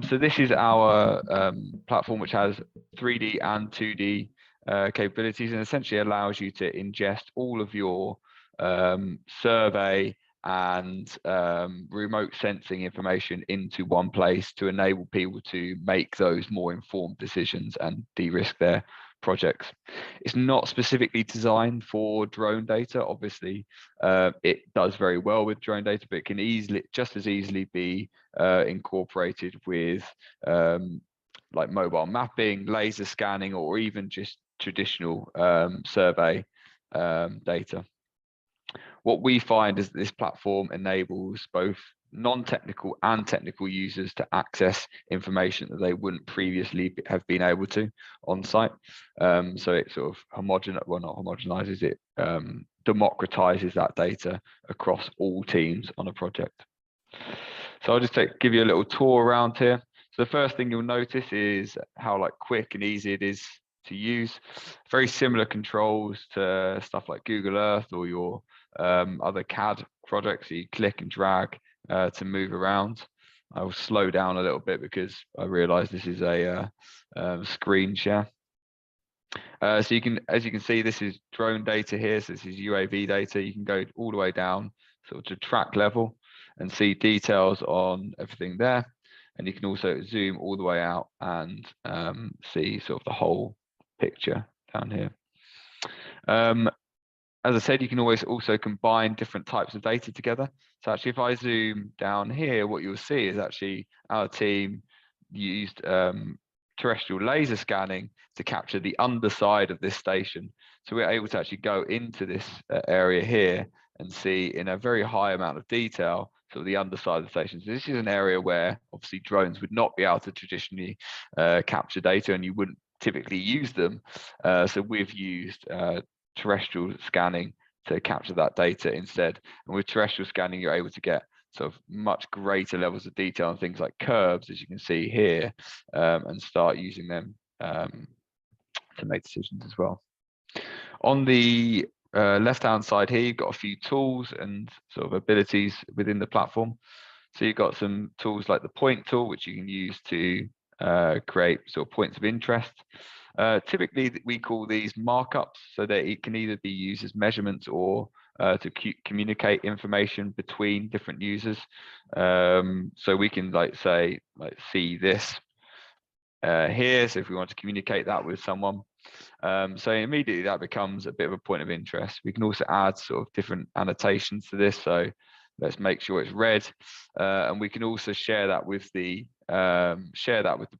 So this is our platform, which has 3D and 2D capabilities, and essentially allows you to ingest all of your survey and remote sensing information into one place to enable people to make those more informed decisions and de-risk their projects. It's not specifically designed for drone data. Obviously, it does very well with drone data, but it can just as easily be incorporated with like mobile mapping, laser scanning, or even just traditional survey data. What we find is that this platform enables both non-technical and technical users to access information that they wouldn't previously have been able to on site. So it sort of not homogenizes it, democratizes that data across all teams on a project. So I'll just give you a little tour around here. So the first thing you'll notice is how quick and easy it is to use. Very similar controls to stuff like Google Earth or your other CAD projects. So you click and drag to move around. I will slow down a little bit because I realize this is a screen share. So you can, as you can see, this is drone data here. So this is UAV data. You can go all the way down sort of to track level and see details on everything there. And you can also zoom all the way out and see sort of the whole picture down here. As I said, you can always also combine different types of data together. So actually, if I zoom down here, what you'll see is actually our team used terrestrial laser scanning to capture the underside of this station. So we're able to actually go into this area here and see in a very high amount of detail sort of the underside of the station. So this is an area where obviously drones would not be able to traditionally capture data, and you wouldn't typically use them. So we've used terrestrial scanning to capture that data instead. And with terrestrial scanning, you're able to get sort of much greater levels of detail on things like curves, as you can see here, and start using them to make decisions as well. On the left-hand side here, you've got a few tools and sort of abilities within the platform. So you've got some tools like the point tool, which you can use to create sort of points of interest. Typically, we call these markups, so that it can either be used as measurements or to communicate information between different users. So we can see this here. So if we want to communicate that with someone, so immediately that becomes a bit of a point of interest. We can also add sort of different annotations to this. So let's make sure it's red, and we can also share that with the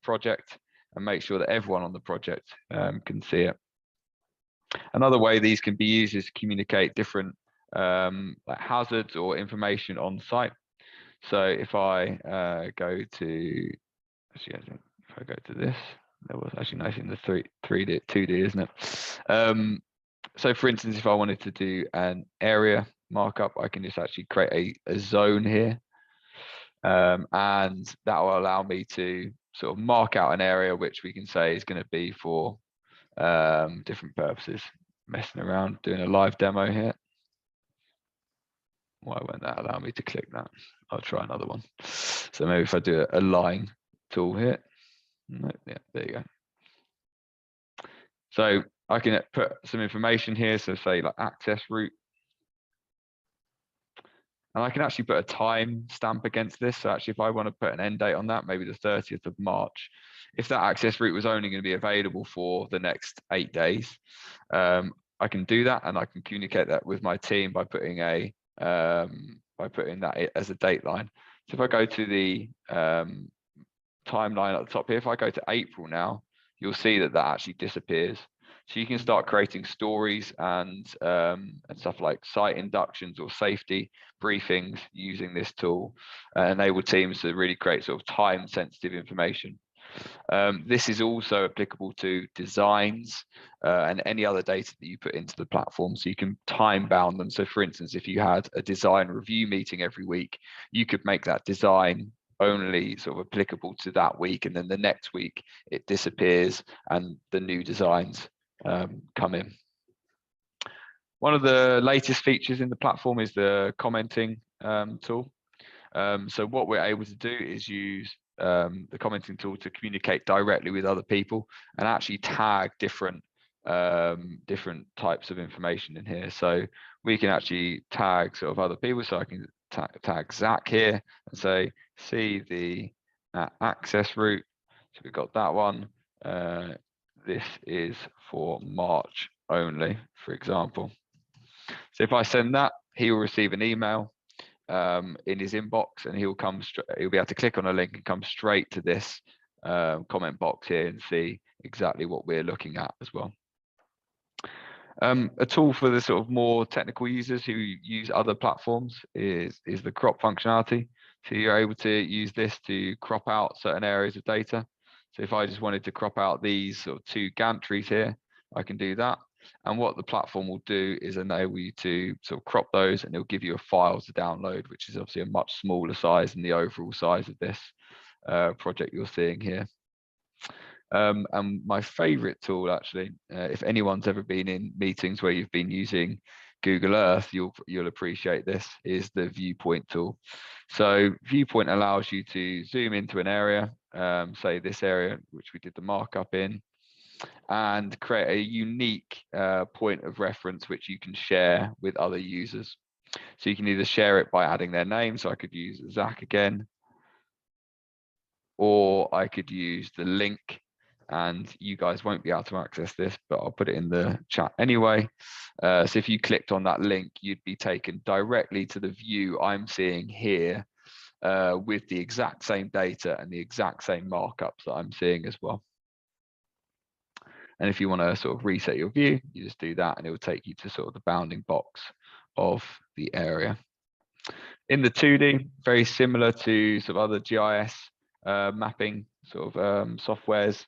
project and make sure that everyone on the project can see it. Another way these can be used is to communicate different hazards or information on site. So if I go to, actually, if I go to this, that was actually nice in the 3D, 2D, isn't it? So for instance, if I wanted to do an area markup, I can just actually create a zone here. And that will allow me to sort of mark out an area which we can say is going to be for different purposes. Messing around, doing a live demo here. Why won't that allow me to click that? I'll try another one. So maybe if I do a line tool here. No, yeah, there you go. So I can put some information here. So say like access route. And I can actually put a time stamp against this. So actually, if I want to put an end date on that, maybe the 30th of March, if that access route was only going to be available for the next 8 days, I can do that, and I can communicate that with my team by putting that as a date line. So if I go to the timeline at the top here, if I go to April now, you'll see that that actually disappears. So you can start creating stories and stuff like site inductions or safety briefings using this tool, enable teams to really create sort of time sensitive information. This is also applicable to designs and any other data that you put into the platform, so you can time bound them. So for instance, if you had a design review meeting every week, you could make that design only sort of applicable to that week, and then the next week it disappears and the new designs come in. One of the latest features in the platform is the commenting tool. So what we're able to do is use the commenting tool to communicate directly with other people and actually tag different types of information in here. So we can actually tag sort of other people. So I can tag Zach here and say, see the access route. So we've got that one. This is for March only, for example. So if I send that, he will receive an email in his inbox, and he'll be able to click on a link and come straight to this comment box here and see exactly what we're looking at as well. A tool for the sort of more technical users who use other platforms is the crop functionality. So you're able to use this to crop out certain areas of data. So if I just wanted to crop out these sort of 2 Gantt trees here, I can do that. And what the platform will do is enable you to sort of crop those, and it'll give you a file to download, which is obviously a much smaller size than the overall size of this project you're seeing here. And my favorite tool, actually, if anyone's ever been in meetings where you've been using Google Earth, you'll appreciate this, is the viewpoint tool. So viewpoint allows you to zoom into an area, say this area, which we did the markup in, and create a unique point of reference which you can share with other users. So you can either share it by adding their name, so I could use Zach again, or I could use the link, and you guys won't be able to access this, but I'll put it in the chat anyway. So if you clicked on that link, you'd be taken directly to the view I'm seeing here with the exact same data and the exact same markups that I'm seeing as well. And if you want to sort of reset your view, you just do that and it will take you to sort of the bounding box of the area. In the 2D, very similar to sort of other GIS mapping sort of softwares,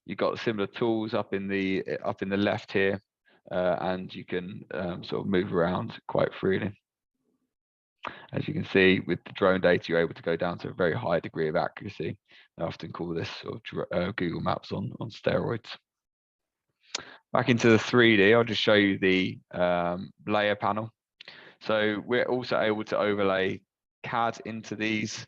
you've got similar tools up in the left here, and you can sort of move around quite freely. As you can see, with the drone data, you're able to go down to a very high degree of accuracy. I often call this sort of Google Maps on steroids. Back into the 3D, I'll just show you the layer panel. So we're also able to overlay CAD into these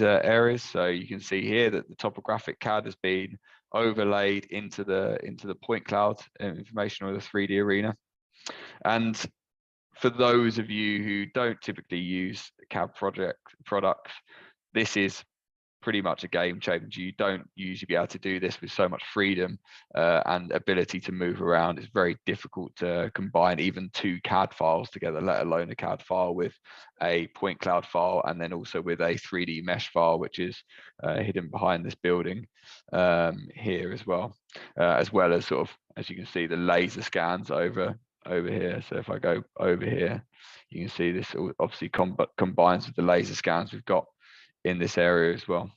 areas. So you can see here that the topographic CAD has been overlaid into the point cloud information or the 3D arena. And for those of you who don't typically use CAD products, this is pretty much a game changer. You don't usually be able to do this with so much freedom and ability to move around. It's very difficult to combine even 2 CAD files together, let alone a CAD file with a point cloud file, and then also with a 3D mesh file, which is hidden behind this building here as well as sort of, as you can see, the laser scans over here. So if I go over here, you can see this obviously combines with the laser scans we've got in this area as well.